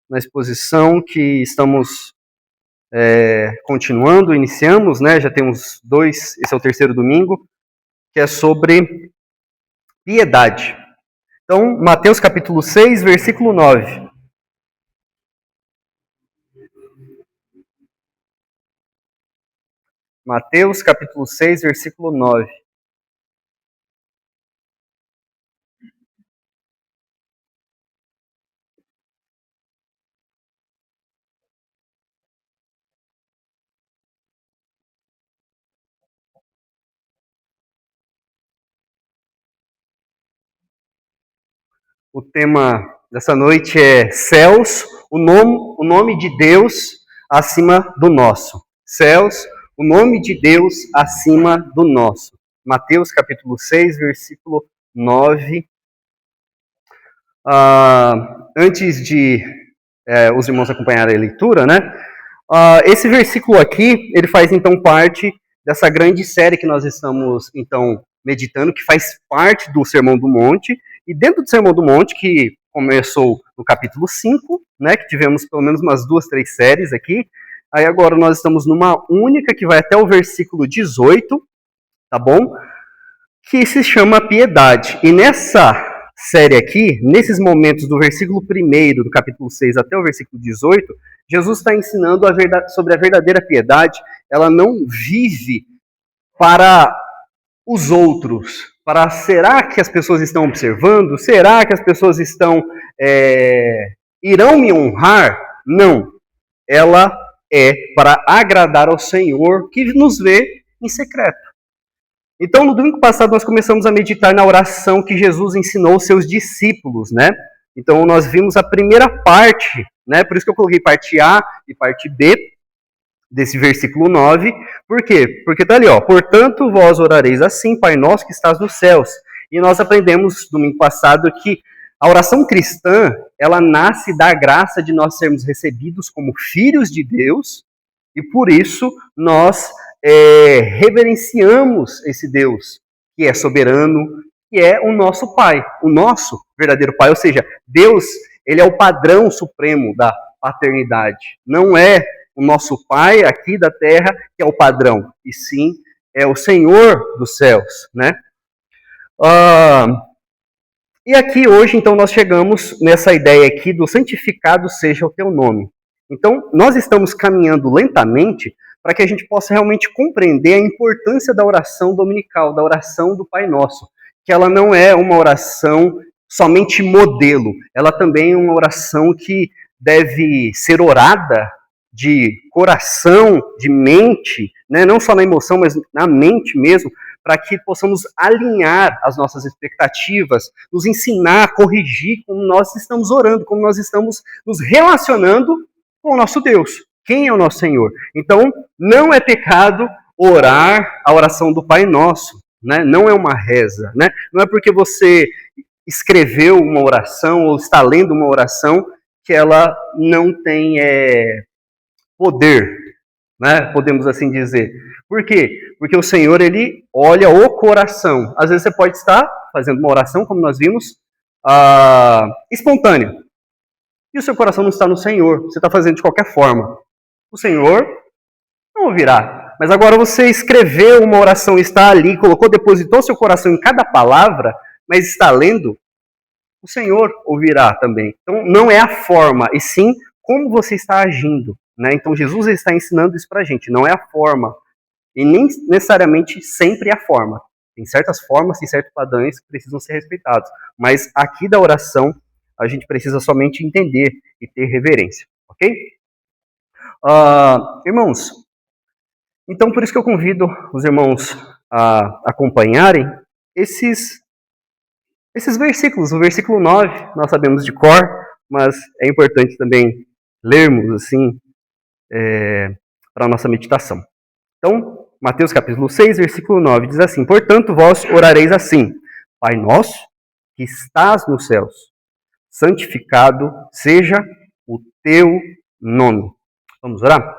na exposição que estamos continuando, iniciamos, né? Já temos esse é o terceiro domingo, que é sobre piedade. Então, Mateus capítulo 6, versículo 9. Mateus capítulo 6, versículo 9. O tema dessa noite é Céus, o nome de Deus acima do nosso. Céus, o nome de Deus acima do nosso. Mateus capítulo 6, versículo 9. Antes de os irmãos acompanharem a leitura, né? Esse versículo aqui, ele faz então parte dessa grande série que nós estamos então meditando, que faz parte do Sermão do Monte. E dentro do Sermão do Monte, que começou no capítulo 5, né, que tivemos pelo menos umas 2, 3 séries aqui, aí agora nós estamos numa única que vai até o versículo 18, tá bom? Que se chama piedade. E nessa série aqui, nesses momentos do versículo 1 do capítulo 6 até o versículo 18, Jesus está ensinando sobre a verdadeira piedade. Ela não vive para os outros, para será que as pessoas estão observando? Será que as pessoas irão me honrar? Não. Ela é para agradar ao Senhor que nos vê em secreto. Então, no domingo passado, nós começamos a meditar na oração que Jesus ensinou aos seus discípulos, né? Então, nós vimos a primeira parte, né? Por isso que eu coloquei parte A e parte B desse versículo 9. Por quê? Porque tá ali, ó. Portanto, vós orareis assim, Pai nosso que estás nos céus. E nós aprendemos domingo passado que a oração cristã, ela nasce da graça de nós sermos recebidos como filhos de Deus, e por isso nós reverenciamos esse Deus que é soberano, que é o nosso Pai, o nosso verdadeiro Pai. Ou seja, Deus, ele é o padrão supremo da paternidade. Não é o nosso Pai aqui da terra que é o padrão, e sim é o Senhor dos céus, né? E aqui hoje, então, nós chegamos nessa ideia aqui do santificado seja o teu nome. Então, nós estamos caminhando lentamente para que a gente possa realmente compreender a importância da oração dominical, da oração do Pai Nosso, que ela não é uma oração somente modelo, ela também é uma oração que deve ser orada de coração, de mente, né? Não só na emoção, mas na mente mesmo, para que possamos alinhar as nossas expectativas, nos ensinar, corrigir como nós estamos orando, como nós estamos nos relacionando com o nosso Deus. Quem é o nosso Senhor? Então, não é pecado orar a oração do Pai Nosso, né? Não é uma reza, né? Não é porque você escreveu uma oração ou está lendo uma oração que ela não tem poder, né? Podemos assim dizer. Por quê? Porque o Senhor, ele olha o coração. Às vezes você pode estar fazendo uma oração, como nós vimos, espontânea. E o seu coração não está no Senhor. Você está fazendo de qualquer forma. O Senhor não ouvirá. Mas agora você escreveu uma oração, está ali, depositou seu coração em cada palavra, mas está lendo, o Senhor ouvirá também. Então não é a forma, e sim como você está agindo, né? Então Jesus está ensinando isso para a gente. Não é a forma. E nem necessariamente sempre é a forma. Tem certas formas, tem certos padrões que precisam ser respeitados. Mas aqui da oração, a gente precisa somente entender e ter reverência. Ok? Irmãos, então por isso que eu convido os irmãos a acompanharem esses versículos. O versículo 9, nós sabemos de cor, mas é importante também lermos assim para a nossa meditação. Então, Mateus capítulo 6, versículo 9, diz assim: Portanto, vós orareis assim, Pai nosso, que estás nos céus, santificado seja o teu nome. Vamos orar?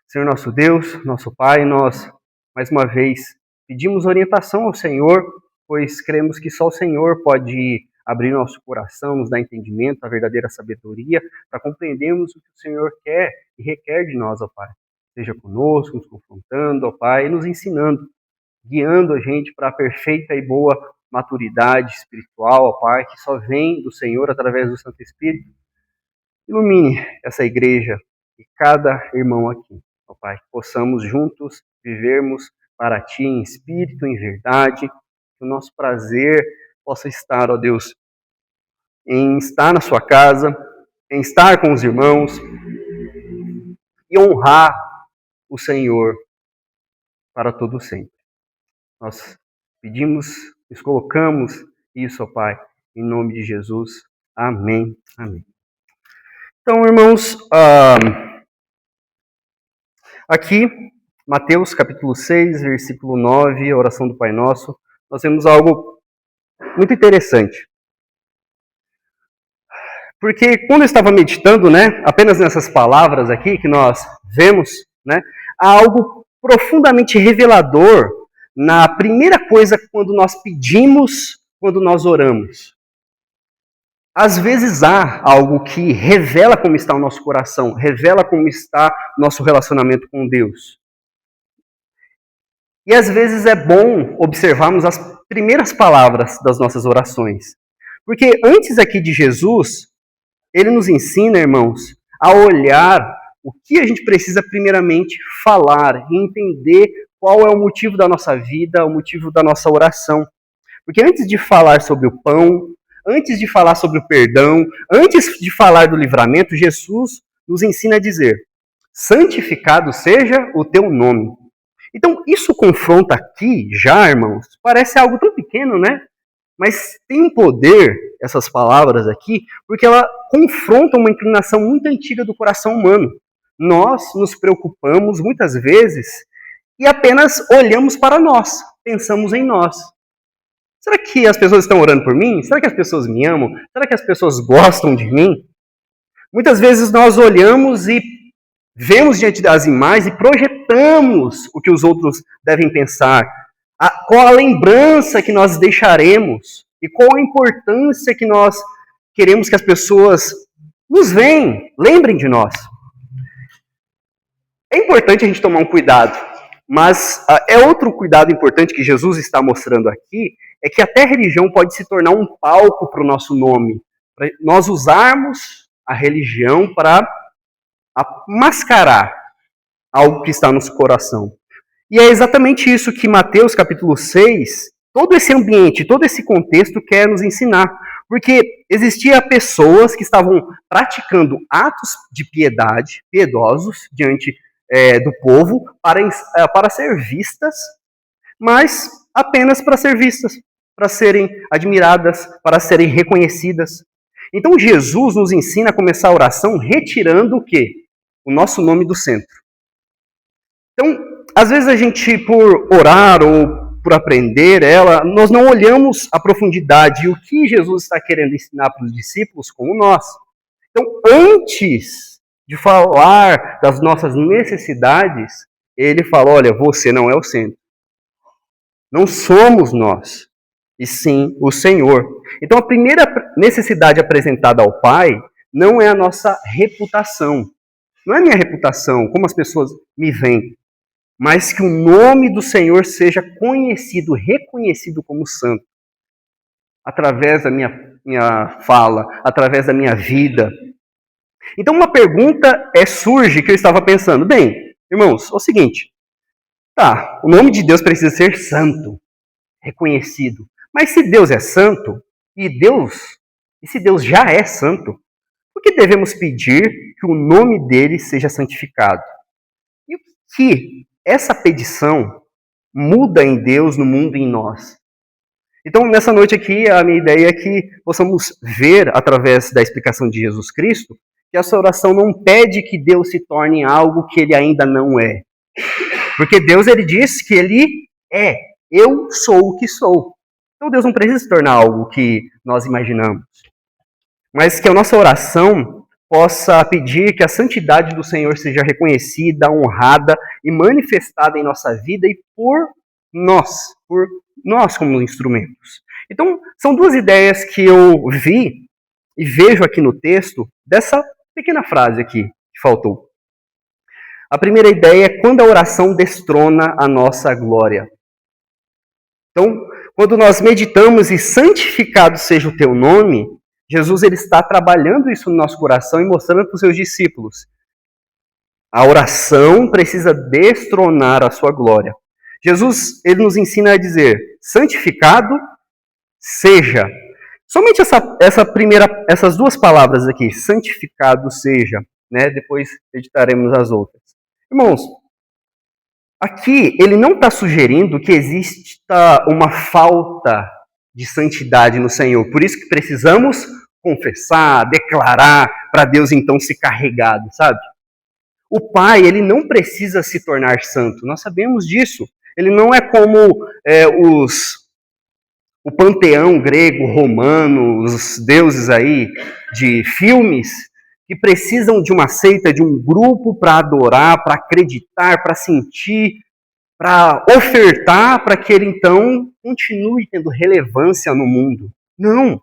Senhor nosso Deus, nosso Pai, nós, mais uma vez, pedimos orientação ao Senhor, pois cremos que só o Senhor pode abrir nosso coração, nos dar entendimento, a verdadeira sabedoria, para compreendermos o que o Senhor quer e requer de nós, ó Pai. Seja conosco, nos confrontando, ó Pai, e nos ensinando, guiando a gente para a perfeita e boa maturidade espiritual, ó Pai, que só vem do Senhor através do Santo Espírito. Ilumine essa igreja e cada irmão aqui, ó Pai, que possamos juntos vivermos para Ti em espírito, em verdade, que o nosso prazer possa estar, ó Deus, em estar na Sua casa, em estar com os irmãos e honrar o Senhor para todo sempre. Nós pedimos, nos colocamos isso, ó Pai, em nome de Jesus. Amém. Amém. Então, irmãos, aqui, Mateus capítulo 6, versículo 9, a oração do Pai Nosso, nós temos algo muito interessante. Porque quando eu estava meditando, né, apenas nessas palavras aqui que nós vemos, né, há algo profundamente revelador na primeira coisa quando nós pedimos, quando nós oramos. Às vezes há algo que revela como está o nosso coração, revela como está nosso relacionamento com Deus. E às vezes é bom observarmos as primeiras palavras das nossas orações. Porque antes aqui de Jesus, ele nos ensina, irmãos, a olhar o que a gente precisa primeiramente falar e entender qual é o motivo da nossa vida, o motivo da nossa oração. Porque antes de falar sobre o pão, antes de falar sobre o perdão, antes de falar do livramento, Jesus nos ensina a dizer: santificado seja o teu nome. Então, isso confronta aqui, já, irmãos, parece algo tão pequeno, né? Mas tem um poder, essas palavras aqui, porque ela confronta uma inclinação muito antiga do coração humano. Nós nos preocupamos, muitas vezes, e apenas olhamos para nós, pensamos em nós. Será que as pessoas estão orando por mim? Será que as pessoas me amam? Será que as pessoas gostam de mim? Muitas vezes nós olhamos e vemos diante das imagens e projetamos o que os outros devem pensar. Qual a lembrança que nós deixaremos e qual a importância que nós queremos que as pessoas nos veem, lembrem de nós. É importante a gente tomar um cuidado, mas é outro cuidado importante que Jesus está mostrando aqui, é que até a religião pode se tornar um palco para o nosso nome. Para nós usarmos a religião para mascarar algo que está no nosso coração. E é exatamente isso que Mateus capítulo 6, todo esse ambiente, todo esse contexto quer nos ensinar. Porque existia pessoas que estavam praticando atos de piedade, piedosos, diante do povo, para ser vistas, mas apenas para ser vistas, para serem admiradas, para serem reconhecidas. Então Jesus nos ensina a começar a oração retirando o quê? O nosso nome do centro. Então, às vezes a gente, por orar ou por aprender ela, nós não olhamos a profundidade e o que Jesus está querendo ensinar para os discípulos como nós. Então, antes de falar das nossas necessidades, ele fala, olha, você não é o centro. Não somos nós, e sim o Senhor. Então, a primeira necessidade apresentada ao Pai não é a nossa reputação. Não é a minha reputação, como as pessoas me veem, mas que o nome do Senhor seja conhecido, reconhecido como santo. Através da minha fala, através da minha vida. Então uma pergunta surge que eu estava pensando. Bem, irmãos, é o seguinte. Tá, o nome de Deus precisa ser santo, reconhecido. Mas se Deus é santo, e se Deus já é santo, por que devemos pedir que o nome dele seja santificado? E o que essa petição muda em Deus, no mundo e em nós? Então, nessa noite aqui, a minha ideia é que possamos ver, através da explicação de Jesus Cristo, que essa oração não pede que Deus se torne algo que ele ainda não é. Porque Deus, ele diz que ele é. Eu sou o que sou. Então, Deus não precisa se tornar algo que nós imaginamos. Mas que a nossa oração possa pedir que a santidade do Senhor seja reconhecida, honrada e manifestada em nossa vida e por nós como instrumentos. Então, são duas ideias que eu vi e vejo aqui no texto dessa pequena frase aqui que faltou. A primeira ideia é quando a oração destrona a nossa glória. Então, quando nós meditamos e santificado seja o teu nome, Jesus ele está trabalhando isso no nosso coração e mostrando para os seus discípulos. A oração precisa destronar a sua glória. Jesus ele nos ensina a dizer, santificado seja. Somente essas duas palavras aqui, santificado seja, né? Depois editaremos as outras. Irmãos, aqui ele não está sugerindo que exista uma falta de santidade no Senhor. Por isso que precisamos confessar, declarar, para Deus então se carregado, sabe? O Pai, ele não precisa se tornar santo. Nós sabemos disso. Ele não é como o panteão grego, romano, os deuses aí de filmes, que precisam de uma seita, de um grupo para adorar, para acreditar, para sentir, para ofertar, para que ele então continue tendo relevância no mundo. Não.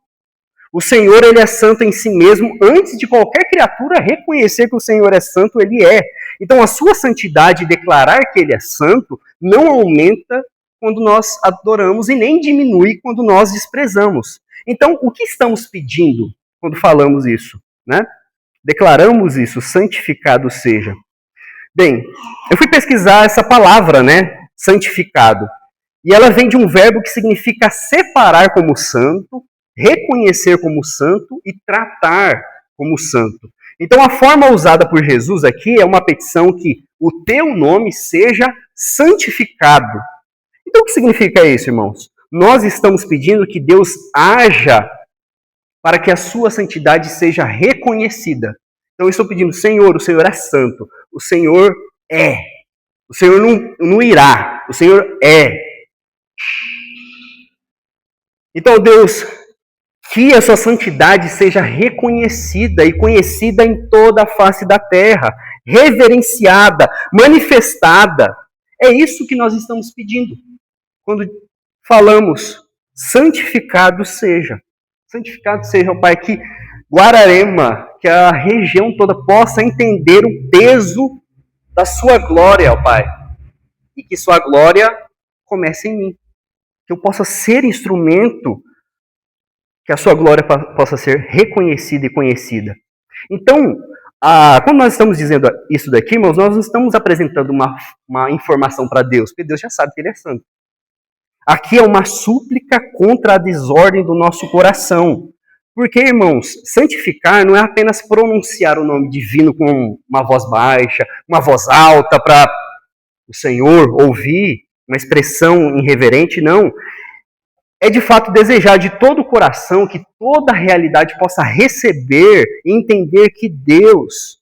O Senhor, ele é santo em si mesmo. Antes de qualquer criatura reconhecer que o Senhor é santo, ele é. Então, a sua santidade, declarar que ele é santo, não aumenta quando nós adoramos e nem diminui quando nós desprezamos. Então, o que estamos pedindo quando falamos isso? Né? Declaramos isso, santificado seja. Bem, eu fui pesquisar essa palavra, né? Santificado. E ela vem de um verbo que significa separar como santo, reconhecer como santo e tratar como santo. Então, a forma usada por Jesus aqui é uma petição que o teu nome seja santificado. Então, o que significa isso, irmãos? Nós estamos pedindo que Deus haja para que a sua santidade seja reconhecida. Então, eu estou pedindo, Senhor, o Senhor é santo. O Senhor é. O Senhor não irá. O Senhor é. Então, Deus, que a sua santidade seja reconhecida e conhecida em toda a face da terra, reverenciada, manifestada. É isso que nós estamos pedindo. Quando falamos, santificado seja. Santificado seja, ó Pai, que Guararema, que a região toda possa entender o peso da sua glória, ó Pai. E que sua glória comece em mim. Que eu possa ser instrumento, que a sua glória possa ser reconhecida e conhecida. Então, quando nós estamos dizendo isso daqui, irmãos, nós não estamos apresentando uma informação para Deus, porque Deus já sabe que Ele é santo. Aqui é uma súplica contra a desordem do nosso coração. Porque, irmãos, santificar não é apenas pronunciar o nome divino com uma voz baixa, uma voz alta para o Senhor ouvir, uma expressão irreverente, não. É de fato desejar de todo o coração que toda a realidade possa receber e entender que Deus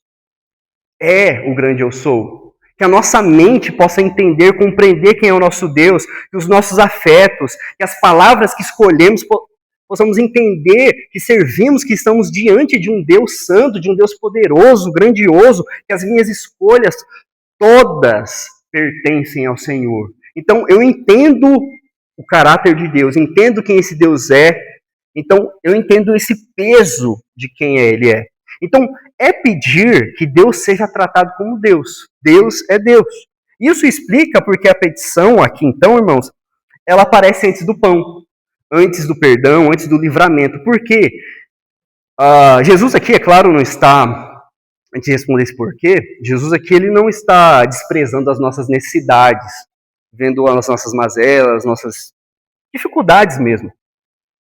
é o grande eu sou. Que a nossa mente possa entender, compreender quem é o nosso Deus, que os nossos afetos, que as palavras que escolhemos possamos entender que servimos, que estamos diante de um Deus santo, de um Deus poderoso, grandioso, que as minhas escolhas todas pertencem ao Senhor. Então eu entendo o caráter de Deus, entendo quem esse Deus é, então eu entendo esse peso de quem Ele é. Então, é pedir que Deus seja tratado como Deus. Deus é Deus. Isso explica porque a petição aqui, então, irmãos, ela aparece antes do pão, antes do perdão, antes do livramento. Por quê? Jesus aqui, é claro, não está, antes de responder esse porquê, Jesus aqui ele não está desprezando as nossas necessidades, vendo as nossas mazelas, nossas dificuldades mesmo.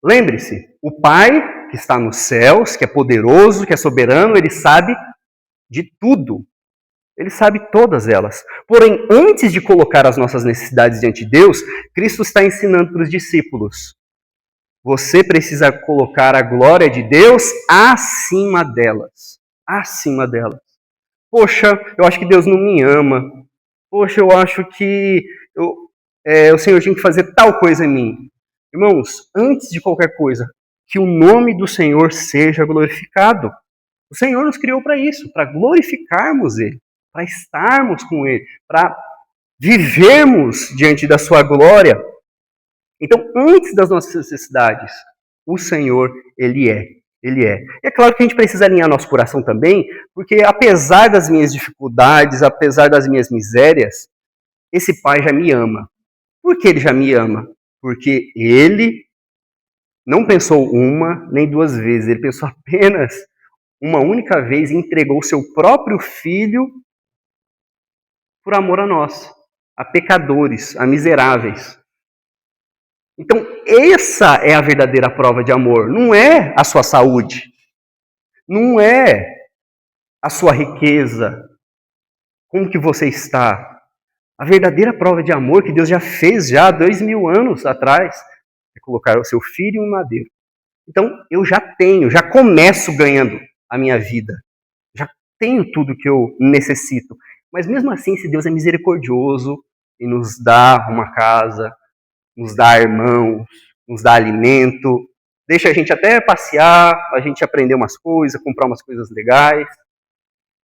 Lembre-se, o Pai que está nos céus, que é poderoso, que é soberano, ele sabe de tudo. Ele sabe todas elas. Porém, antes de colocar as nossas necessidades diante de Deus, Cristo está ensinando para os discípulos. Você precisa colocar a glória de Deus acima delas. Acima delas. Poxa, eu acho que Deus não me ama. Poxa, eu acho que o Senhor tinha que fazer tal coisa em mim. Irmãos, antes de qualquer coisa, que o nome do Senhor seja glorificado. O Senhor nos criou para isso, para glorificarmos Ele, para estarmos com Ele, para vivermos diante da sua glória. Então, antes das nossas necessidades, o Senhor, Ele é. Ele é. E é claro que a gente precisa alinhar nosso coração também, porque apesar das minhas dificuldades, apesar das minhas misérias, esse Pai já me ama. Por que Ele já me ama? Porque Ele não pensou uma nem duas vezes, Ele pensou apenas uma única vez e entregou o seu próprio Filho por amor a nós, a pecadores, a miseráveis. Então, essa é a verdadeira prova de amor. Não é a sua saúde. Não é a sua riqueza. Como que você está? A verdadeira prova de amor que Deus já fez já há 2000 anos atrás é colocar o seu filho em um madeiro. Então, eu já tenho, já começo ganhando a minha vida. Já tenho tudo que eu necessito. Mas mesmo assim, se Deus é misericordioso e nos dá uma casa, nos dá irmãos, nos dá alimento, deixa a gente até passear, a gente aprender umas coisas, comprar umas coisas legais.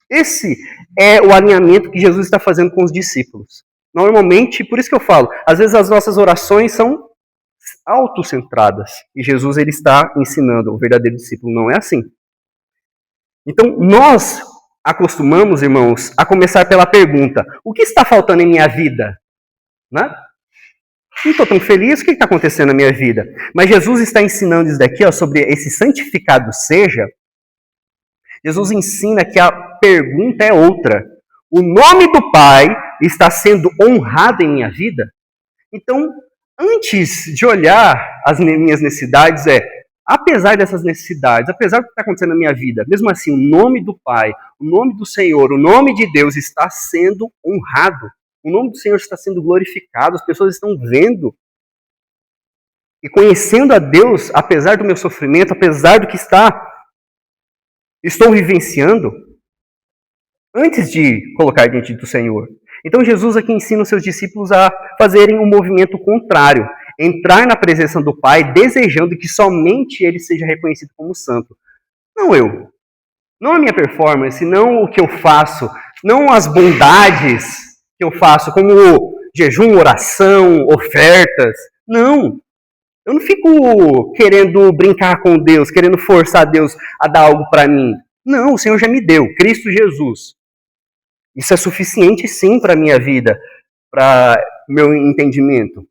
Esse é o alinhamento que Jesus está fazendo com os discípulos. Normalmente, por isso que eu falo, às vezes as nossas orações são autocentradas. E Jesus ele está ensinando, o verdadeiro discípulo não é assim. Então, nós acostumamos, irmãos, a começar pela pergunta: o que está faltando em minha vida? Né? Não estou tão feliz, o que está acontecendo na minha vida? Mas Jesus está ensinando isso daqui, ó, sobre esse santificado seja. Jesus ensina que a pergunta é outra. O nome do Pai está sendo honrado em minha vida? Então, antes de olhar as minhas necessidades, apesar dessas necessidades, apesar do que está acontecendo na minha vida, mesmo assim, o nome do Pai, o nome do Senhor, o nome de Deus está sendo honrado. O nome do Senhor está sendo glorificado, as pessoas estão vendo e conhecendo a Deus, apesar do meu sofrimento, apesar do que estou vivenciando, antes de colocar diante do Senhor. Então Jesus aqui ensina os seus discípulos a fazerem um movimento contrário, entrar na presença do Pai, desejando que somente Ele seja reconhecido como santo. Não eu, não a minha performance, não o que eu faço, não as bondades que eu faço, como jejum, oração, ofertas. Não. Eu não fico querendo brincar com Deus, querendo forçar Deus a dar algo para mim. Não, o Senhor já me deu, Cristo Jesus. Isso é suficiente sim para a minha vida, para meu entendimento.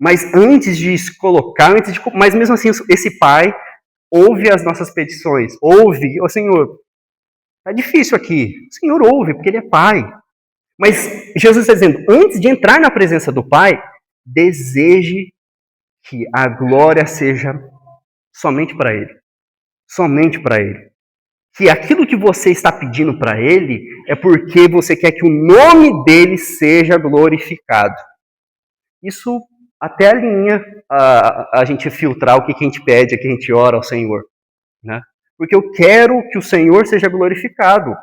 Mas antes de se colocar, mas mesmo assim esse Pai ouve as nossas petições. Ouve, ó Senhor, tá difícil aqui. O Senhor ouve, porque Ele é Pai. Mas Jesus está dizendo, antes de entrar na presença do Pai, deseje que a glória seja somente para Ele. Somente para Ele. Que aquilo que você está pedindo para Ele é porque você quer que o nome dEle seja glorificado. Isso até alinha a gente filtrar o que a gente pede, o que a gente ora ao Senhor. Né? Porque eu quero que o Senhor seja glorificado.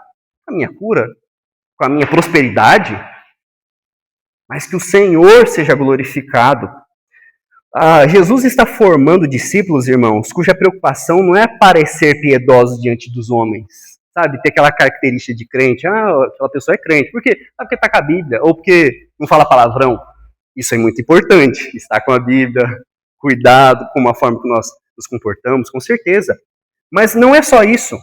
Com a minha cura, com a minha prosperidade, mas que o Senhor seja glorificado. Jesus está formando discípulos, irmãos, cuja preocupação não é parecer piedosos diante dos homens, sabe? Ter aquela característica de crente, aquela pessoa é crente, por quê? Porque está com a Bíblia, ou porque não fala palavrão. Isso é muito importante, estar com a Bíblia, cuidado com a forma que nós nos comportamos, com certeza. Mas não é só isso,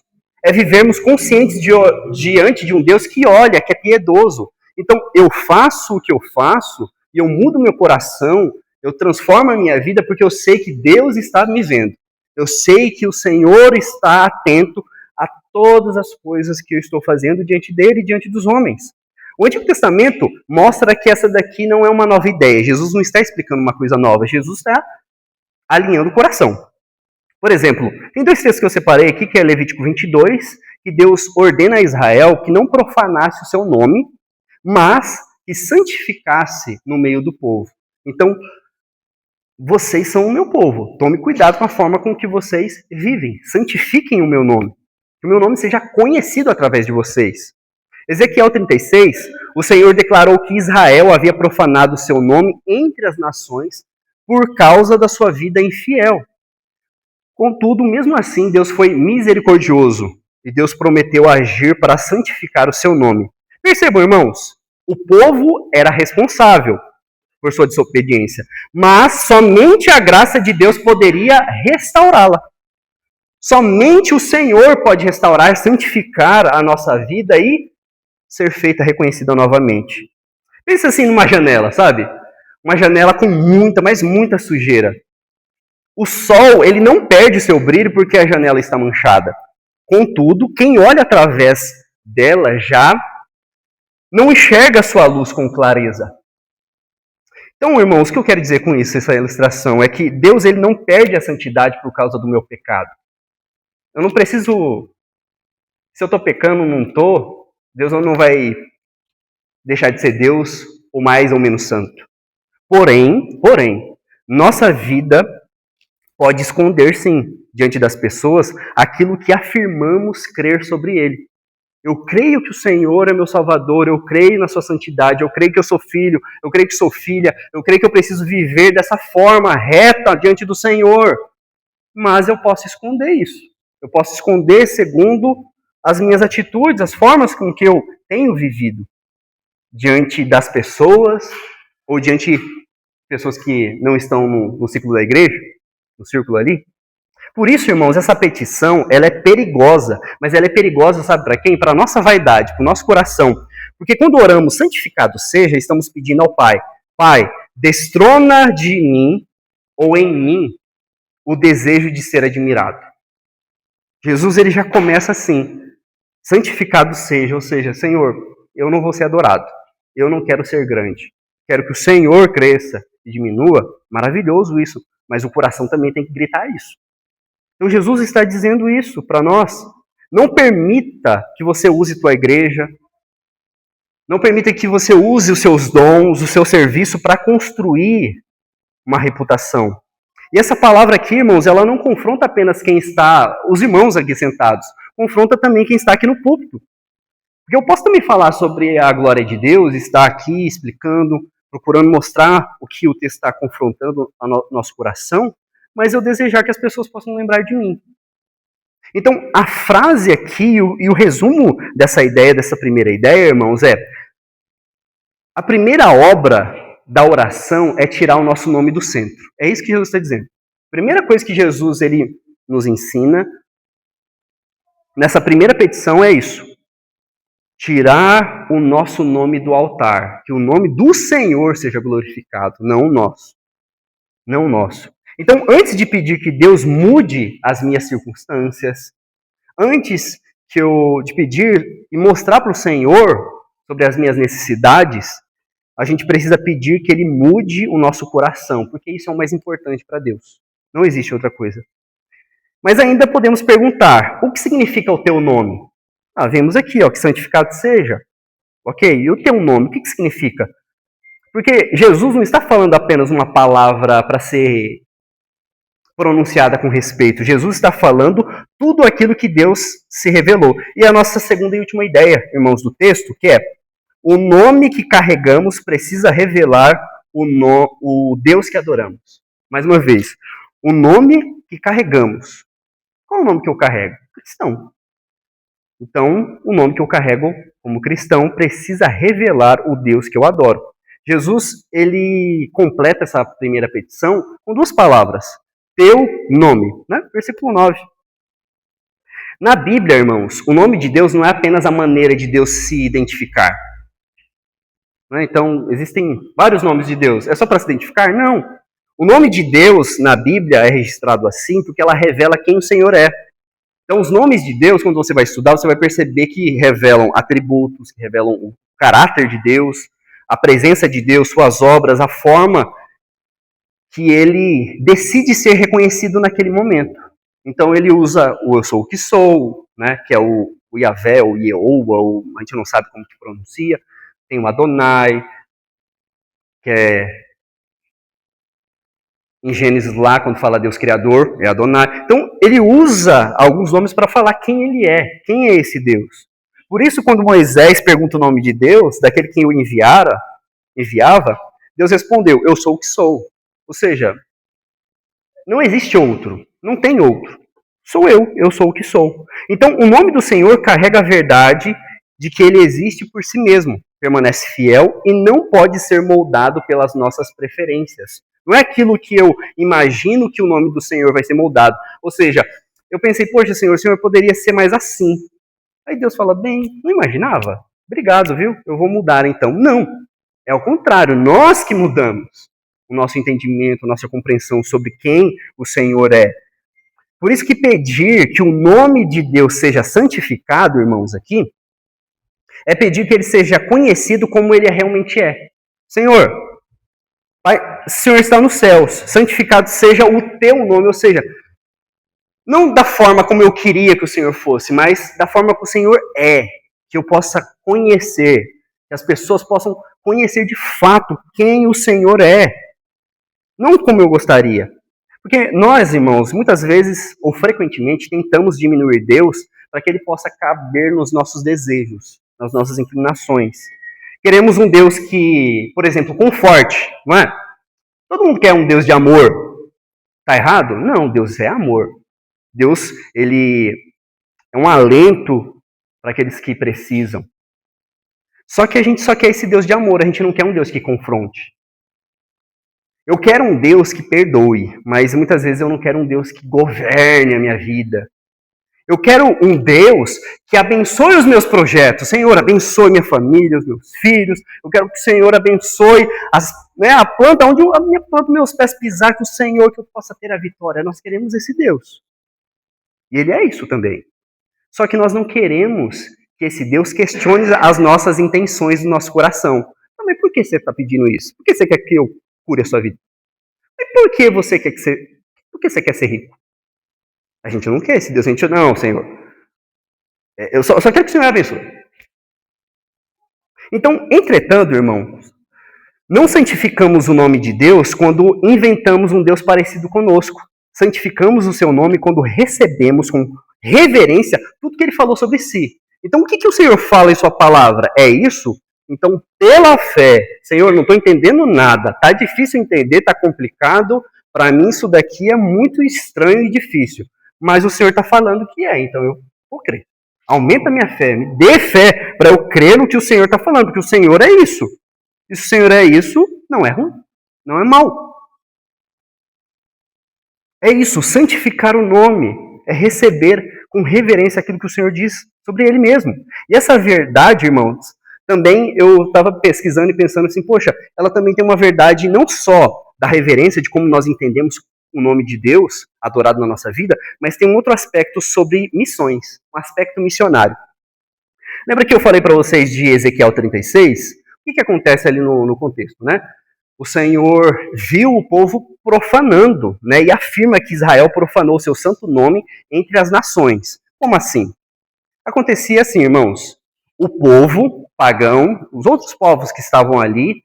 é vivermos conscientes diante de um Deus que olha, que é piedoso. Então, eu faço o que eu faço, e eu mudo meu coração, eu transformo a minha vida porque eu sei que Deus está me vendo. Eu sei que o Senhor está atento a todas as coisas que eu estou fazendo diante dele e diante dos homens. O Antigo Testamento mostra que essa daqui não é uma nova ideia. Jesus não está explicando uma coisa nova. Jesus está alinhando o coração. Por exemplo, tem 2 textos que eu separei aqui, que é Levítico 22, que Deus ordena a Israel que não profanasse o seu nome, mas que santificasse no meio do povo. Então, vocês são o meu povo. Tome cuidado com a forma com que vocês vivem. Santifiquem o meu nome. Que o meu nome seja conhecido através de vocês. Ezequiel 36, o Senhor declarou que Israel havia profanado o seu nome entre as nações por causa da sua vida infiel. Contudo, mesmo assim, Deus foi misericordioso e Deus prometeu agir para santificar o seu nome. Percebam, irmãos, o povo era responsável, por sua desobediência. Mas somente a graça de Deus poderia restaurá-la. Somente o Senhor pode restaurar, santificar a nossa vida e ser feita reconhecida novamente. Pensa assim numa janela, sabe? Uma janela com muita, mas muita sujeira. O sol, ele não perde seu brilho porque a janela está manchada. Contudo, quem olha através dela já não enxerga a sua luz com clareza. Então, irmãos, o que eu quero dizer com isso, essa ilustração, é que Deus ele não perde a santidade por causa do meu pecado. Eu não preciso... Se eu estou pecando ou não estou, Deus não vai deixar de ser Deus ou mais ou menos santo. Porém, nossa vida pode esconder, sim, diante das pessoas, aquilo que afirmamos crer sobre Ele. Eu creio que o Senhor é meu Salvador, eu creio na sua santidade, eu creio que eu sou filho, eu creio que sou filha, eu creio que eu preciso viver dessa forma reta diante do Senhor. Mas eu posso esconder isso. Eu posso esconder segundo as minhas atitudes, as formas com que eu tenho vivido diante das pessoas ou diante de pessoas que não estão no ciclo da igreja, no círculo ali. Por isso, irmãos, essa petição, ela é perigosa, mas ela é perigosa, sabe para quem? Para a nossa vaidade, para o nosso coração. Porque quando oramos, santificado seja, estamos pedindo ao Pai, Pai, destrona de mim, ou em mim, o desejo de ser admirado. Jesus, ele já começa assim, santificado seja, ou seja, Senhor, eu não vou ser adorado, eu não quero ser grande, quero que o Senhor cresça e diminua, maravilhoso isso, mas o coração também tem que gritar isso. Então Jesus está dizendo isso para nós. Não permita que você use tua igreja, não permita que você use os seus dons, o seu serviço para construir uma reputação. E essa palavra aqui, irmãos, ela não confronta apenas quem está, os irmãos aqui sentados, confronta também quem está aqui no púlpito. Porque eu posso também falar sobre a glória de Deus, estar aqui explicando, procurando mostrar o que o texto está confrontando no nosso coração, mas eu desejar que as pessoas possam lembrar de mim. Então, a frase aqui e o resumo dessa ideia, dessa primeira ideia, irmãos, é: a primeira obra da oração é tirar o nosso nome do centro. É isso que Jesus está dizendo. A primeira coisa que Jesus ele nos ensina nessa primeira petição é isso: tirar o nosso nome do altar, que o nome do Senhor seja glorificado, não o nosso. Não o nosso. Então, antes de pedir que Deus mude as minhas circunstâncias, antes de pedir e mostrar para o Senhor sobre as minhas necessidades, a gente precisa pedir que Ele mude o nosso coração, porque isso é o mais importante para Deus. Não existe outra coisa. Mas ainda podemos perguntar: o que significa o teu nome? Vemos aqui, que santificado seja. Ok, e o teu nome, o que significa? Porque Jesus não está falando apenas uma palavra para ser pronunciada com respeito. Jesus está falando tudo aquilo que Deus se revelou. E a nossa segunda e última ideia, irmãos, do texto, que é: o nome que carregamos precisa revelar o Deus que adoramos. Mais uma vez, o nome que carregamos. Qual é o nome que eu carrego? Cristão. Então, o nome que eu carrego como cristão precisa revelar o Deus que eu adoro. Jesus, ele completa essa primeira petição com duas palavras: teu nome, né? Versículo 9. Na Bíblia, irmãos, o nome de Deus não é apenas a maneira de Deus se identificar. Então, existem vários nomes de Deus. É só para se identificar? Não. O nome de Deus na Bíblia é registrado assim porque ela revela quem o Senhor é. Então, os nomes de Deus, quando você vai estudar, você vai perceber que revelam atributos, que revelam o caráter de Deus, a presença de Deus, suas obras, a forma que ele decide ser reconhecido naquele momento. Então ele usa o eu sou o que sou, né, que é o Yahvé, ou Yehowa, a gente não sabe como que pronuncia. Tem o Adonai, que é em Gênesis lá, quando fala Deus Criador, é Adonai. Então ele usa alguns nomes para falar quem ele é, quem é esse Deus. Por isso, quando Moisés pergunta o nome de Deus, daquele que o enviava, Deus respondeu: eu sou o que sou. Ou seja, não existe outro, não tem outro. Sou eu sou o que sou. Então, o nome do Senhor carrega a verdade de que ele existe por si mesmo. permanece fiel e não pode ser moldado pelas nossas preferências. Não é aquilo que eu imagino que o nome do Senhor vai ser moldado. Ou seja, eu pensei, poxa, Senhor, o Senhor poderia ser mais assim. Aí Deus fala, bem, não imaginava? Obrigado, viu? Eu vou mudar então. Não, é o contrário, nós que mudamos o nosso entendimento, a nossa compreensão sobre quem o Senhor é. Por isso que pedir que o nome de Deus seja santificado, irmãos, aqui, é pedir que ele seja conhecido como ele realmente é. Senhor, Pai, o Senhor está nos céus, santificado seja o teu nome, ou seja, não da forma como eu queria que o Senhor fosse, mas da forma que o Senhor é, que eu possa conhecer, que as pessoas possam conhecer de fato quem o Senhor é, não como eu gostaria. Porque nós, irmãos, muitas vezes ou frequentemente tentamos diminuir Deus para que ele possa caber nos nossos desejos, nas nossas inclinações. Queremos um Deus que, por exemplo, conforte, não é? Todo mundo quer um Deus de amor. Está errado? Não, Deus é amor. Deus, ele é um alento para aqueles que precisam. Só que a gente só quer esse Deus de amor, a gente não quer um Deus que confronte. Eu quero um Deus que perdoe, mas muitas vezes eu não quero um Deus que governe a minha vida. Eu quero um Deus que abençoe os meus projetos. Senhor, abençoe minha família, os meus filhos. Eu quero que o Senhor abençoe a planta, onde a minha planta, meus pés pisar, que o Senhor, que eu possa ter a vitória. Nós queremos esse Deus. E Ele é isso também. Só que nós não queremos que esse Deus questione as nossas intenções do nosso coração. Mas por que você está pedindo isso? Por que você quer que eu cure a sua vida? E por que você quer por que você quer ser rico? A gente não quer esse Deus, a gente não, Senhor. Eu só quero que o Senhor abençoe. Então, entretanto, irmãos, não santificamos o nome de Deus quando inventamos um Deus parecido conosco. Santificamos o seu nome quando recebemos com reverência tudo que ele falou sobre si. Então, o que o Senhor fala em sua palavra? É isso? Então, pela fé, Senhor, não estou entendendo nada. Está difícil entender, está complicado. Para mim, isso daqui é muito estranho e difícil. Mas o Senhor está falando que é, então eu vou crer. Aumenta a minha fé, me dê fé para eu crer no que o Senhor está falando, porque o Senhor é isso. E se o Senhor é isso, não é ruim, não é mal. É isso, santificar o nome, é receber com reverência aquilo que o Senhor diz sobre Ele mesmo. E essa verdade, irmãos, também eu estava pesquisando e pensando assim, poxa, ela também tem uma verdade não só da reverência, de como nós entendemos o nome de Deus adorado na nossa vida, mas tem um outro aspecto sobre missões, um aspecto missionário. Lembra que eu falei para vocês de Ezequiel 36? O que acontece ali no contexto, né? O Senhor viu o povo profanando, né? E afirma que Israel profanou seu santo nome entre as nações. Como assim? Acontecia assim, irmãos. O povo pagão, os outros povos que estavam ali,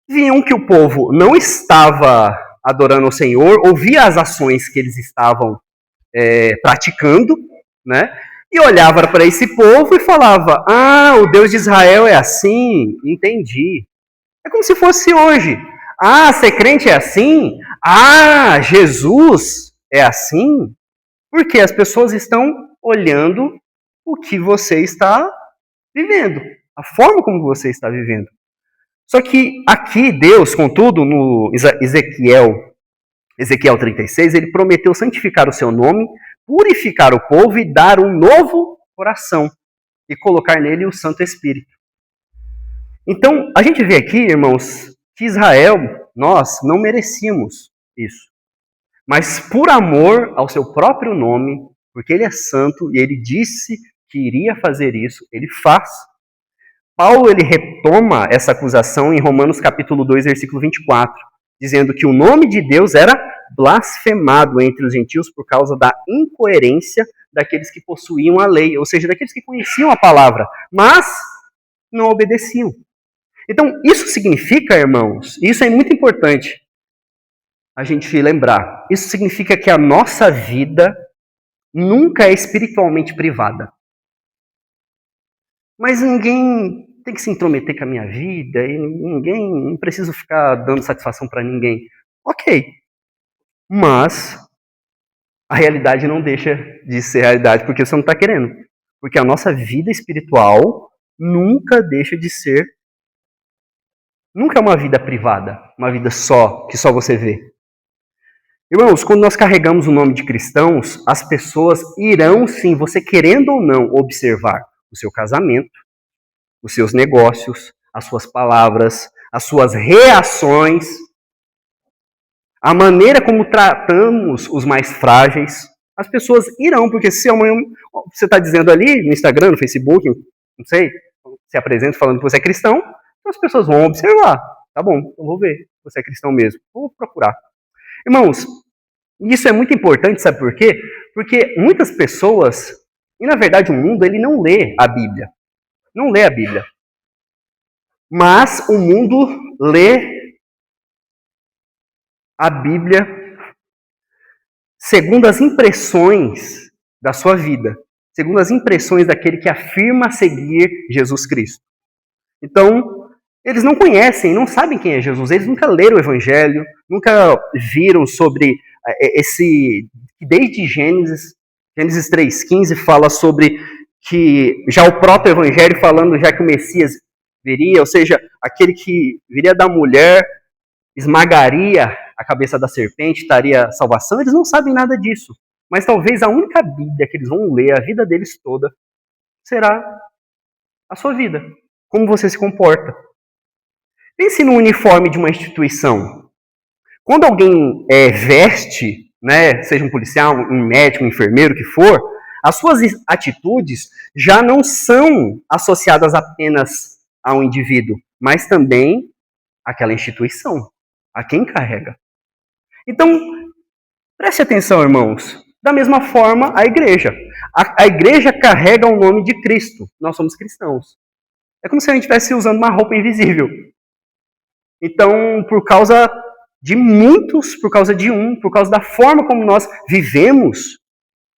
viam que o povo não estava adorando o Senhor, ouvia as ações que eles estavam praticando, né? E olhava para esse povo e falava: ah, o Deus de Israel é assim, entendi. É como se fosse hoje. Ah, ser crente é assim? Ah, Jesus é assim? Porque as pessoas estão olhando o que você está vivendo, a forma como você está vivendo. Só que aqui Deus, contudo, no Ezequiel 36, ele prometeu santificar o seu nome, purificar o povo e dar um novo coração e colocar nele o Santo Espírito. Então, a gente vê aqui, irmãos, que Israel, nós não merecíamos isso. Mas por amor ao seu próprio nome, porque ele é santo e ele disse que iria fazer isso, ele faz. Paulo, ele retoma essa acusação em Romanos capítulo 2, versículo 24, dizendo que o nome de Deus era blasfemado entre os gentios por causa da incoerência daqueles que possuíam a lei, ou seja, daqueles que conheciam a palavra, mas não obedeciam. Então, isso significa, irmãos, isso é muito importante a gente lembrar, isso significa que a nossa vida nunca é espiritualmente privada. Mas ninguém tem que se intrometer com a minha vida, e não preciso ficar dando satisfação para ninguém. Ok, mas a realidade não deixa de ser realidade porque você não está querendo. Porque a nossa vida espiritual nunca deixa de ser Nunca é uma vida privada, uma vida só, que só você vê. Irmãos, quando nós carregamos o nome de cristãos, as pessoas irão sim, você querendo ou não, observar o seu casamento, os seus negócios, as suas palavras, as suas reações, a maneira como tratamos os mais frágeis. As pessoas irão, porque se amanhã você está dizendo ali no Instagram, no Facebook, não sei, se apresenta falando que você é cristão, então as pessoas vão observar. Tá bom, eu vou ver se você é cristão mesmo. Vou procurar. Irmãos, isso é muito importante, sabe por quê? Porque muitas pessoas, e na verdade o mundo, ele não lê a Bíblia. Não lê a Bíblia. Mas o mundo lê a Bíblia segundo as impressões da sua vida, segundo as impressões daquele que afirma seguir Jesus Cristo. Então, eles não conhecem, não sabem quem é Jesus, eles nunca leram o Evangelho, nunca viram sobre esse, desde Gênesis 3,15 fala sobre que já o próprio Evangelho falando já que o Messias viria, ou seja, aquele que viria da mulher, esmagaria a cabeça da serpente, estaria salvação, eles não sabem nada disso. Mas talvez a única Bíblia que eles vão ler a vida deles toda será a sua vida, como você se comporta. Pense no uniforme de uma instituição. Quando alguém veste, né, seja um policial, um médico, um enfermeiro, o que for, as suas atitudes já não são associadas apenas a um indivíduo, mas também àquela instituição, a quem carrega. Então, preste atenção, irmãos. Da mesma forma, a igreja. A igreja carrega o nome de Cristo. Nós somos cristãos. É como se a gente estivesse usando uma roupa invisível. Então, por causa de muitos, por causa de um, por causa da forma como nós vivemos,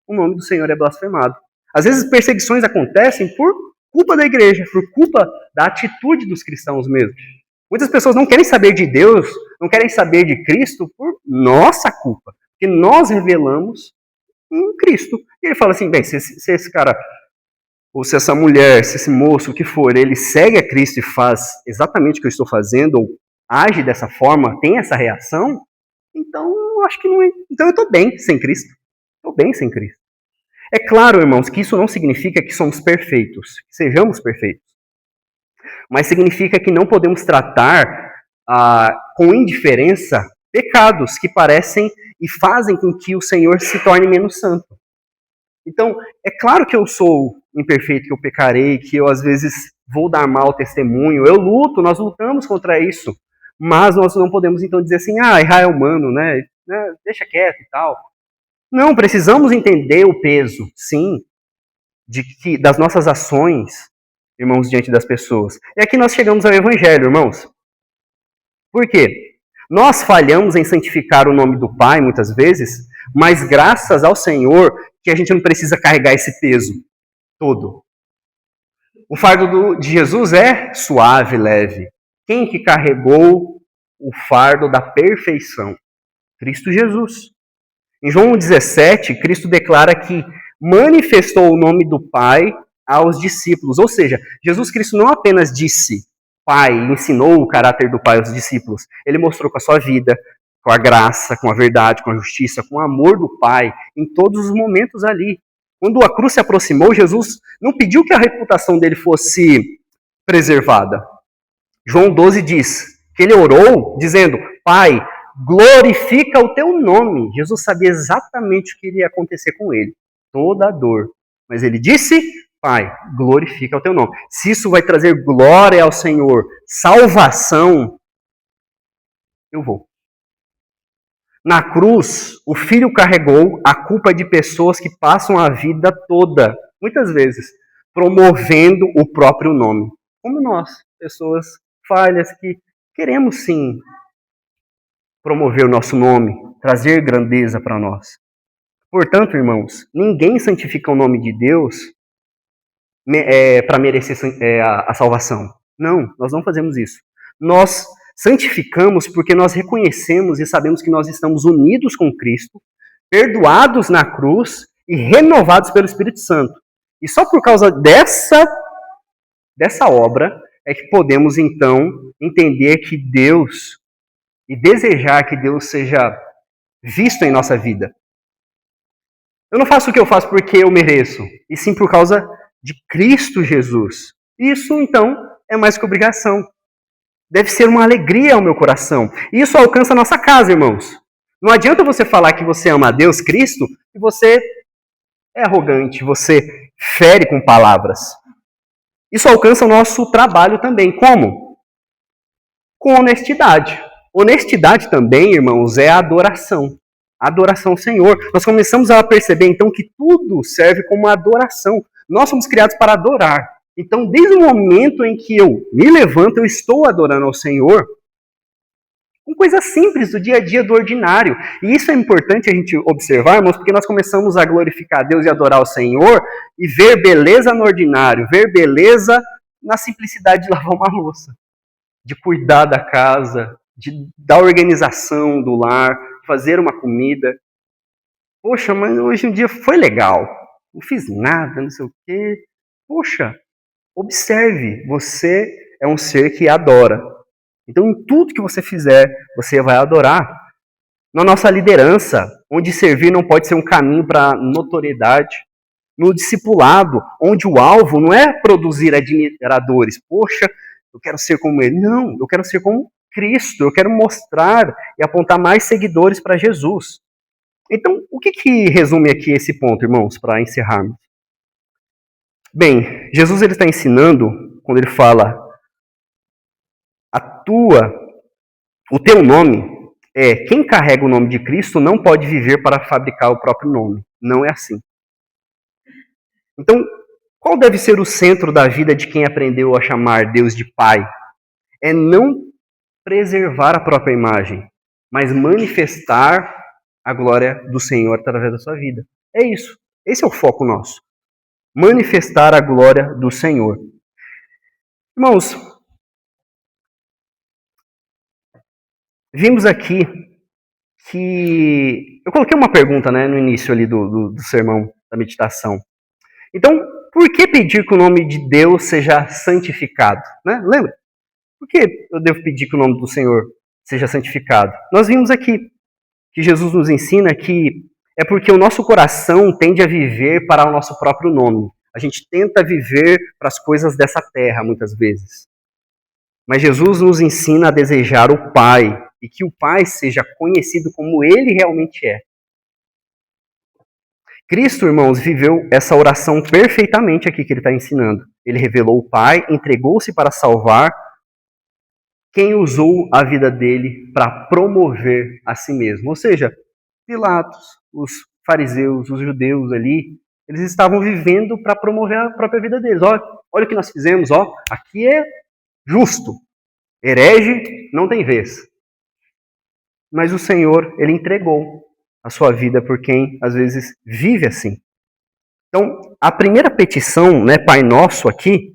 o nome do Senhor é blasfemado. Às vezes perseguições acontecem por culpa da igreja, por culpa da atitude dos cristãos mesmo. Muitas pessoas não querem saber de Deus, não querem saber de Cristo por nossa culpa, porque nós revelamos um Cristo. E ele fala assim, bem, se esse cara, ou se essa mulher, se esse moço, o que for, ele segue a Cristo e faz exatamente o que eu estou fazendo, ou age dessa forma, tem essa reação, então eu acho que não é. Então eu estou bem sem Cristo. Estou bem sem Cristo. É claro, irmãos, que isso não significa que somos perfeitos, que sejamos perfeitos. Mas significa que não podemos tratar com indiferença pecados que parecem e fazem com que o Senhor se torne menos santo. Então, é claro que eu sou imperfeito, que eu pecarei, que eu às vezes vou dar mau testemunho, eu luto, nós lutamos contra isso, mas nós não podemos então dizer assim, errar é humano, né? Deixa quieto e tal. Não, precisamos entender o peso, sim, das nossas ações, irmãos, diante das pessoas. E aqui nós chegamos ao Evangelho, irmãos. Por quê? Nós falhamos em santificar o nome do Pai, muitas vezes, mas graças ao Senhor que a gente não precisa carregar esse peso todo. O fardo de Jesus é suave, leve. Quem que carregou o fardo da perfeição? Cristo Jesus. Em João 17, Cristo declara que manifestou o nome do Pai aos discípulos. Ou seja, Jesus Cristo não apenas disse Pai, ensinou o caráter do Pai aos discípulos. Ele mostrou com a sua vida, com a graça, com a verdade, com a justiça, com o amor do Pai, em todos os momentos ali. Quando a cruz se aproximou, Jesus não pediu que a reputação dele fosse preservada. João 12 diz que ele orou dizendo, Pai, glorifica o teu nome. Jesus sabia exatamente o que iria acontecer com ele. Toda a dor. Mas ele disse, Pai, glorifica o teu nome. Se isso vai trazer glória ao Senhor, salvação, eu vou. Na cruz, o Filho carregou a culpa de pessoas que passam a vida toda, muitas vezes, promovendo o próprio nome. Como nós, pessoas falhas que queremos sim promover o nosso nome, trazer grandeza para nós. Portanto, irmãos, ninguém santifica o nome de Deus para merecer a salvação. Não, nós não fazemos isso. Nós santificamos porque nós reconhecemos e sabemos que nós estamos unidos com Cristo, perdoados na cruz e renovados pelo Espírito Santo. E só por causa dessa obra é que podemos, então, entender que Deus e desejar que Deus seja visto em nossa vida. Eu não faço o que eu faço porque eu mereço, e sim por causa de Cristo Jesus. Isso, então, é mais que obrigação. Deve ser uma alegria ao meu coração. E isso alcança a nossa casa, irmãos. Não adianta você falar que você ama a Deus, Cristo, e você é arrogante, você fere com palavras. Isso alcança o nosso trabalho também. Como? Com honestidade. Honestidade também, irmãos, é adoração. Adoração ao Senhor. Nós começamos a perceber, então, que tudo serve como adoração. Nós somos criados para adorar. Então, desde o momento em que eu me levanto, eu estou adorando ao Senhor com coisas simples do dia a dia, do ordinário. E isso é importante a gente observar, irmãos, porque nós começamos a glorificar a Deus e adorar o Senhor e ver beleza no ordinário, ver beleza na simplicidade de lavar uma louça, de cuidar da casa, da organização do lar, fazer uma comida. Poxa, mas hoje um dia foi legal, não fiz nada, não sei o quê. Poxa, observe, você é um ser que adora. Então, em tudo que você fizer, você vai adorar. Na nossa liderança, onde servir não pode ser um caminho para notoriedade. No discipulado, onde o alvo não é produzir admiradores. Poxa, eu quero ser como ele. Não, eu quero ser como Cristo. Eu quero mostrar e apontar mais seguidores para Jesus. Então, o que resume aqui esse ponto, irmãos, para encerrarmos? Bem, Jesus ele está ensinando, quando ele fala o teu nome, quem carrega o nome de Cristo não pode viver para fabricar o próprio nome. Não é assim. Então, qual deve ser o centro da vida de quem aprendeu a chamar Deus de Pai? É não preservar a própria imagem, mas manifestar a glória do Senhor através da sua vida. É isso. Esse é o foco nosso. Manifestar a glória do Senhor. Irmãos, vimos aqui que... Eu coloquei uma pergunta, né, no início ali do sermão, da meditação. Então, por que pedir que o nome de Deus seja santificado? Né? Lembra? Por que eu devo pedir que o nome do Senhor seja santificado? Nós vimos aqui que Jesus nos ensina que é porque o nosso coração tende a viver para o nosso próprio nome. A gente tenta viver para as coisas dessa terra, muitas vezes. Mas Jesus nos ensina a desejar o Pai, e que o Pai seja conhecido como Ele realmente é. Cristo, irmãos, viveu essa oração perfeitamente aqui que Ele está ensinando. Ele revelou o Pai, entregou-se para salvar quem usou a vida dele para promover a si mesmo. Ou seja, Pilatos, os fariseus, os judeus ali, eles estavam vivendo para promover a própria vida deles. Olha o que nós fizemos, aqui é justo. Herege não tem vez. Mas o Senhor, Ele entregou a sua vida por quem, às vezes, vive assim. Então, a primeira petição, né, Pai Nosso aqui,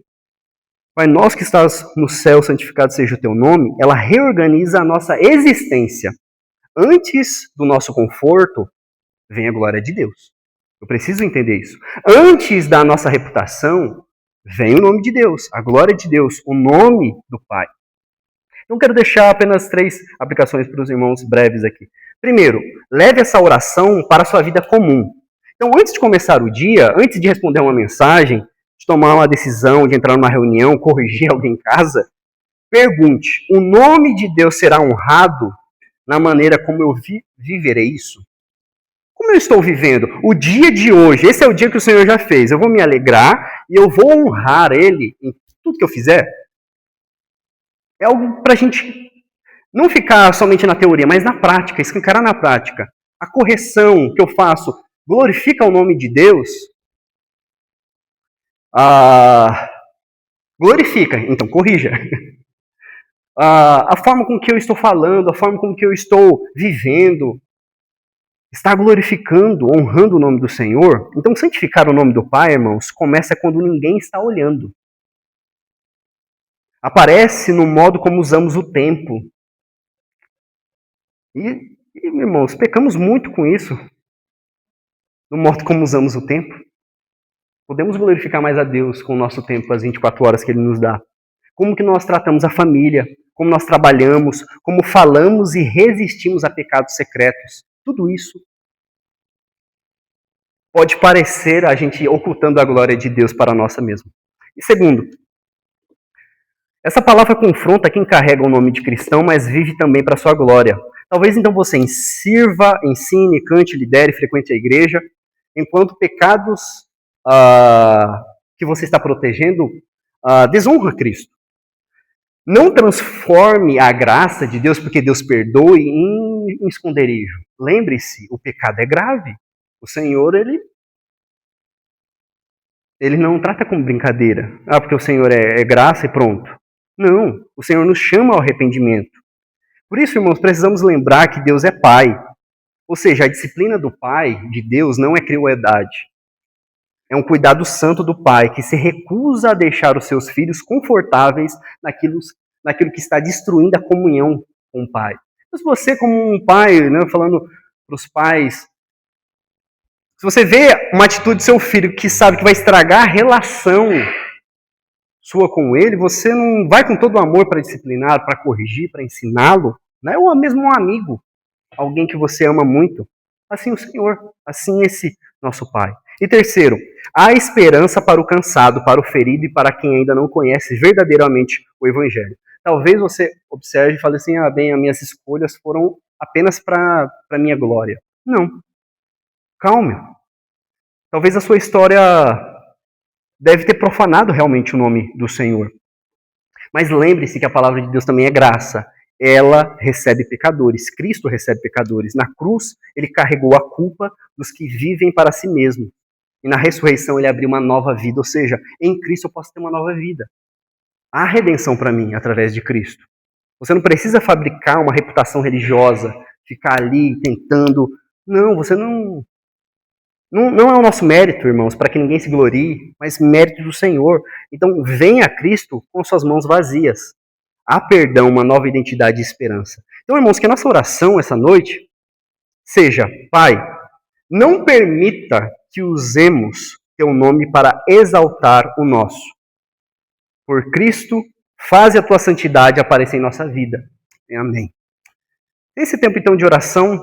Pai Nosso que estás no céu, santificado seja o teu nome, ela reorganiza a nossa existência. Antes do nosso conforto, vem a glória de Deus. Eu preciso entender isso. Antes da nossa reputação, vem o nome de Deus, a glória de Deus, o nome do Pai. Então, quero deixar apenas 3 aplicações para os irmãos breves aqui. Primeiro, leve essa oração para a sua vida comum. Então, antes de começar o dia, antes de responder uma mensagem, de tomar uma decisão, de entrar numa reunião, corrigir alguém em casa, pergunte, o nome de Deus será honrado na maneira como eu viverei isso? Como eu estou vivendo? O dia de hoje, esse é o dia que o Senhor já fez. Eu vou me alegrar e eu vou honrar Ele em tudo que eu fizer? É algo para a gente não ficar somente na teoria, mas na prática, escancarar na prática. A correção que eu faço glorifica o nome de Deus? Glorifica, então corrija. A forma com que eu estou falando, a forma com que eu estou vivendo, está glorificando, honrando o nome do Senhor? Então, santificar o nome do Pai, irmãos, começa quando ninguém está olhando. Aparece no modo como usamos o tempo. E, irmãos, pecamos muito com isso. No modo como usamos o tempo. Podemos glorificar mais a Deus com o nosso tempo, as 24 horas que Ele nos dá. como que nós tratamos a família, como nós trabalhamos, como falamos e resistimos a pecados secretos. Tudo isso pode parecer a gente ocultando a glória de Deus para a nossa mesma. E segundo, essa palavra confronta quem carrega o nome de cristão, mas vive também para a sua glória. Talvez então você sirva, ensine, cante, lidere, frequente a igreja, enquanto pecados que você está protegendo desonra Cristo. Não transforme a graça de Deus, porque Deus perdoe, em esconderijo. Lembre-se, o pecado é grave. O Senhor, ele não trata com brincadeira. Porque o Senhor é graça e pronto. Não, o Senhor nos chama ao arrependimento. Por isso, irmãos, precisamos lembrar que Deus é Pai. Ou seja, a disciplina do Pai, de Deus, não é crueldade. É um cuidado santo do Pai, que se recusa a deixar os seus filhos confortáveis naquilo que está destruindo a comunhão com o Pai. Mas você, como um pai, né, falando para os pais, se você vê uma atitude do seu filho que sabe que vai estragar a relação sua com ele, você não vai com todo o amor para disciplinar, para corrigir, para ensiná-lo, né? Ou mesmo um amigo, alguém que você ama muito. Assim o Senhor, assim esse nosso Pai. E terceiro, há esperança para o cansado, para o ferido e para quem ainda não conhece verdadeiramente o Evangelho. Talvez você observe e fale assim, bem, as minhas escolhas foram apenas para a minha glória. Não. Calme. Talvez a sua história deve ter profanado realmente o nome do Senhor. Mas lembre-se que a palavra de Deus também é graça. Ela recebe pecadores. Cristo recebe pecadores. Na cruz, ele carregou a culpa dos que vivem para si mesmo. E na ressurreição, ele abriu uma nova vida. Ou seja, em Cristo eu posso ter uma nova vida. Há redenção para mim através de Cristo. Você não precisa fabricar uma reputação religiosa, ficar ali tentando. Não, você não é o nosso mérito, irmãos, para que ninguém se glorie, mas mérito do Senhor. Então, venha a Cristo com suas mãos vazias. Há perdão, uma nova identidade e esperança. Então, irmãos, que a nossa oração essa noite seja: Pai, não permita que usemos teu nome para exaltar o nosso. Por Cristo, faze a tua santidade aparecer em nossa vida. Amém. Esse tempo, então, de oração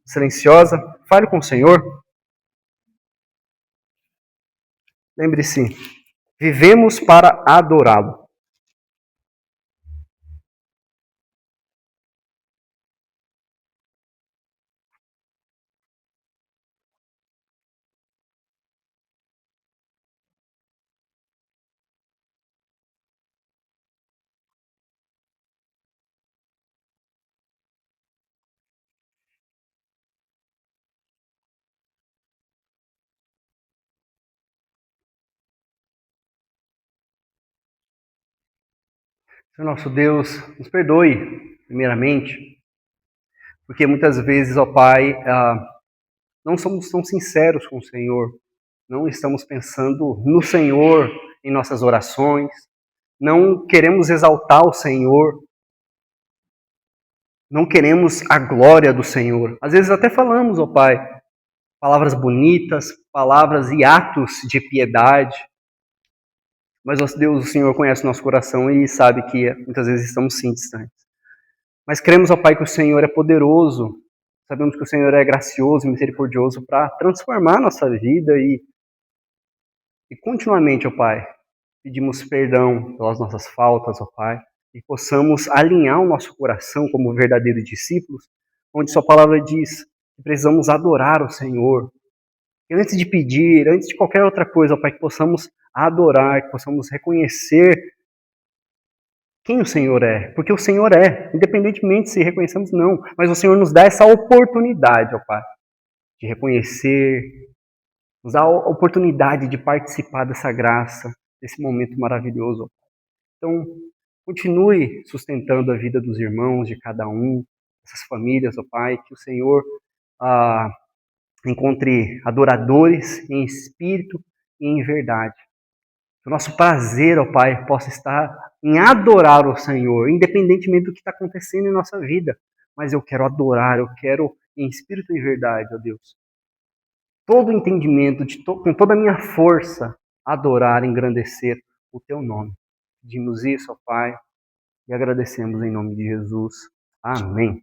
silenciosa, fale com o Senhor. Lembre-se, vivemos para adorá-lo. Senhor nosso Deus, nos perdoe, primeiramente, porque muitas vezes, ó Pai, não somos tão sinceros com o Senhor, não estamos pensando no Senhor em nossas orações, não queremos exaltar o Senhor, não queremos a glória do Senhor. Às vezes até falamos, ó Pai, palavras bonitas, palavras e atos de piedade, mas, ó Deus, o Senhor conhece o nosso coração e sabe que muitas vezes estamos sim distantes. Mas cremos, ó Pai, que o Senhor é poderoso, sabemos que o Senhor é gracioso e misericordioso para transformar a nossa vida e continuamente, ó Pai, pedimos perdão pelas nossas faltas, ó Pai, e possamos alinhar o nosso coração como verdadeiros discípulos, onde sua palavra diz que precisamos adorar o Senhor. E antes de pedir, antes de qualquer outra coisa, ó Pai, que possamos adorar, que possamos reconhecer quem o Senhor é, porque o Senhor é, independentemente se reconhecemos ou não, mas o Senhor nos dá essa oportunidade, ó Pai, de reconhecer, nos dá a oportunidade de participar dessa graça, desse momento maravilhoso. Então, continue sustentando a vida dos irmãos, de cada um, dessas famílias, ó Pai, que o Senhor encontre adoradores em espírito e em verdade. Que o nosso prazer, ó Pai, possa estar em adorar o Senhor, independentemente do que está acontecendo em nossa vida. Mas eu quero adorar, eu quero em espírito e em verdade, ó Deus. Todo entendimento, com toda a minha força, adorar, engrandecer o Teu nome. pedimos isso, ó Pai, e agradecemos em nome de Jesus. Amém.